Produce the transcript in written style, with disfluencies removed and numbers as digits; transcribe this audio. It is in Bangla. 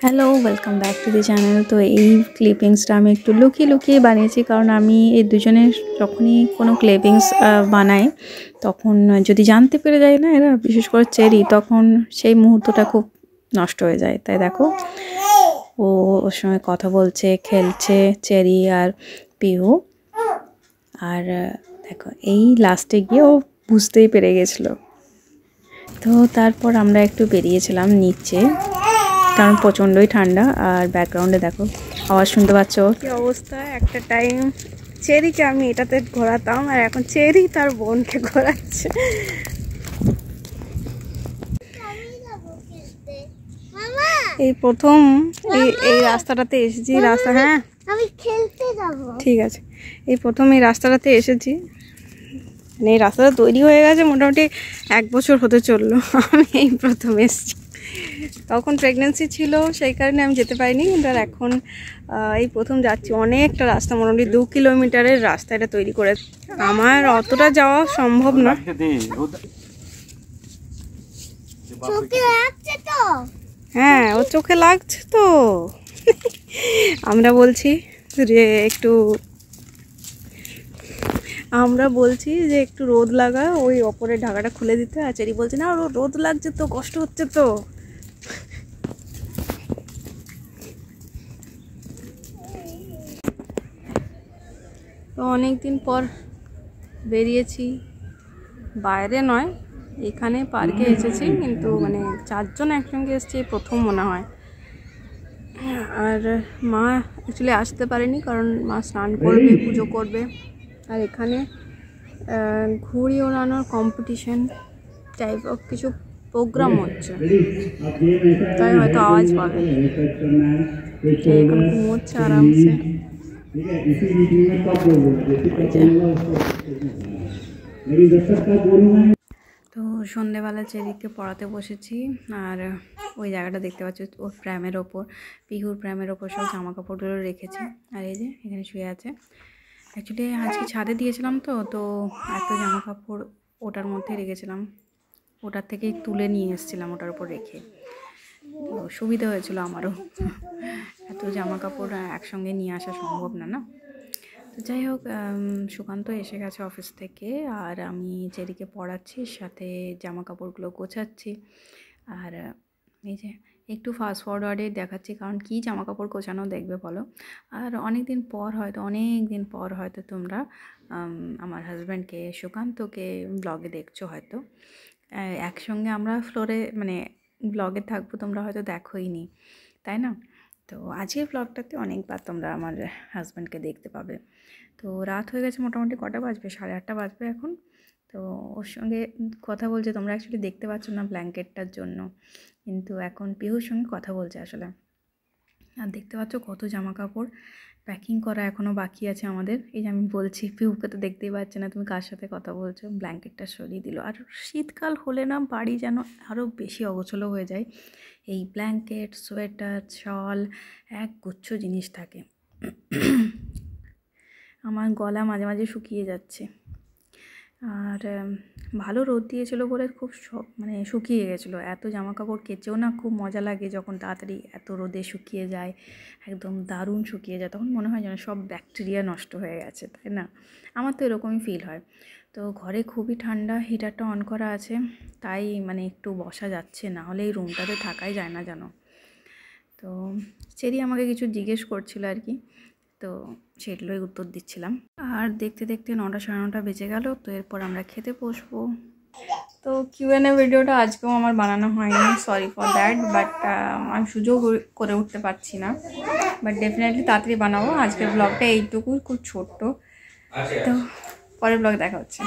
Hello, welcome back to the channel. তো এই ক্লিপিংসটা আমি একটু লুকিয়ে লুকিয়ে বানিয়েছি, কারণ আমি এই দুজনের যখনই কোনো ক্লিপিংস বানাই তখন যদি জানতে পেরে যায় না এরা, বিশেষ করে চেরি, তখন সেই মুহূর্তটা খুব নষ্ট হয়ে যায়। তাই দেখো ও ওর সঙ্গে কথা বলছে, খেলছে চেরি আর পিহু। আর দেখো এই লাস্টে গিয়ে ও বুঝতেই পেরে গেছিলো। তো তারপর আমরা একটু বেরিয়েছিলাম নিচে, কারণ প্রচণ্ডই ঠান্ডা। আর ব্যাকগ্রাউন্ডে দেখো আওয়াজ শুনতে পাচ্ছ। কি অবস্থা, একটা টাইম চেরিকে আমি এটাতে ঘোরাতাম আর এখন চেরি তার বোনকে ঘোরাচ্ছে। এই প্রথম এই রাস্তাটাতে এসেছি। হ্যাঁ আমি খেলতে যাব, ঠিক আছে। এই প্রথম এই রাস্তাটাতে এসেছি, মানে এই রাস্তাটা তৈরি হয়ে গেছে মোটামুটি 1 বছর হতে চললো। আমি এই প্রথম এসেছি, তখন প্রেগনেন্সি ছিল সেই কারণে আমি যেতে পারিনি, কিন্তু আর এখন এই প্রথম যাচ্ছি। অনেকটা রাস্তা, মোটামুটি 2 কিলোমিটারের রাস্তা এটা তৈরি করে। আমার অতটা যাওয়া সম্ভব না। হ্যাঁ ওর চোখে লাগছে তো। আমরা বলছি যে একটু রোদ লাগা, ওই ওপরের ঢাকাটা খুলে দিতে। আর চেরি বলছে না রোদ লাগছে তো, কষ্ট হচ্ছে তো। তো অনেকদিন পর বেরিয়েছি, বাইরে নয় এখানে পার্কে এসেছি, কিন্তু মানে 4 জন একসঙ্গে এসেছি প্রথম মনে হয়। আর মা অ্যাকচুয়ালি আসতে পারেনি, কারণ মা স্নান করবে, পুজো করবে। আর এখানে ঘুড়ি ওড়ানোর কম্পিটিশন টাইপ অফ কিছু প্রোগ্রাম হচ্ছে, তাই হয়তো আওয়াজ পাবে। এখন ঘুমোচ্ছে আরামসে। তো সন্ধেবেলা চেরিকে পড়াতে বসেছি, আর ওই জায়গাটা দেখতে পাচ্ছি ওর প্র্যামের ওপর, পিহুর প্র্যামের ওপর সব জামা কাপড়গুলো রেখেছি। আর এই যে এখানে শুয়ে আছে। অ্যাকচুয়ালি আজকে ছাদে দিয়েছিলাম তো এত জামা কাপড় ওটার মধ্যে রেখেছিলাম, ওটার থেকেই তুলে নিয়ে এসেছিলাম ওটার উপর রেখে। তো সুবিধা হয়েছিল আমারও, এত জামা কাপড় একসঙ্গে নিয়ে আসা সম্ভব না। তো যাই হোক, সুকান্ত এসে গেছে অফিস থেকে, আর আমি চেরিকে পড়াচ্ছি, সাথে জামা কাপড়গুলো গোছাচ্ছি। আর এই যে একটু ফাস্ট ফরওয়ার্ডে দেখাচ্ছি, কারণ কি জামা কাপড় গোছানো দেখবে বলো। আর অনেক দিন পর হয়তো তোমরা আমার হাজব্যান্ডকে, সুকান্তকে ব্লগে দেখছো হয়তো। একসঙ্গে আমরা ফ্লোরে মানে ব্লগে থাকবো, তোমরা হয়তো দেখোইনি, তাই না? তো আজকের ব্লগটাতে অনেকবার তোমরা আমার হাজব্যান্ডকে দেখতে পাবে। তো রাত হয়ে গেছে, মোটামুটি কটা বাজবে, 8:30 বাজবে এখন। তো ওর সঙ্গে কথা বলছে, তোমরা অ্যাকচুয়ালি দেখতে পাচ্ছ না ব্ল্যাঙ্কেটটার জন্য, কিন্তু এখন পিহুর সঙ্গে কথা বলছে আসলে। আর দেখতে পাচ্ছ কত জামা কাপড় প্যাকিং করা এখনও বাকি আছে আমাদের। এই যে আমি বলছি, পিহুকে তো দেখতেই পাচ্ছে না তুমি কার সাথে কথা বলছো। ব্ল্যাঙ্কেটটা সরিয়ে দিল। আর শীতকাল হলে না বাড়ি যেন আরও বেশি অগোছলো হয়ে যায়। এই ব্ল্যাঙ্কেট, সোয়েটার, শল, এক গুচ্ছ জিনিস থাকে। আমার গলা মাঝে মাঝে শুকিয়ে যাচ্ছে। আর ভালো রোদ দিয়েছিল বলে খুব মানে শুকিয়ে গেছিলো। এত জামা কাপড় কেচেও না খুব মজা লাগে যখন তাড়াতাড়ি এত রোদে শুকিয়ে যায়, একদম দারুণ শুকিয়ে যায়। তখন মনে হয় যেন সব ব্যাকটেরিয়া নষ্ট হয়ে গেছে, তাই না? আমার তো এরকমই ফিল হয়। তো ঘরে খুবই ঠান্ডা, হিটারটা অন করা আছে, তাই মানে একটু বসা যাচ্ছে, না হলে এই রুমটাতে থাকাই যায় না জানো। তো চেরি আমাকে কিছু জিজ্ঞেস করছিল আর কি, তো সেগুলোই উত্তর দিচ্ছিলাম। আর দেখতে দেখতে 9টা 9:30 বেজে গেল। তো এরপর আমরা খেতে বসবো। তো Q&A ভিডিওটা আজকেও আমার বানানো হয়নি, সরি ফর দ্যাট। বাট আমি সুযোগ করে উঠতে পারছি না, বাট ডেফিনেটলি তাড়াতাড়ি বানাবো। আজকের ব্লগটা এইটুকুই, খুব ছোট্ট। তো পরের ব্লগে দেখা হচ্ছে।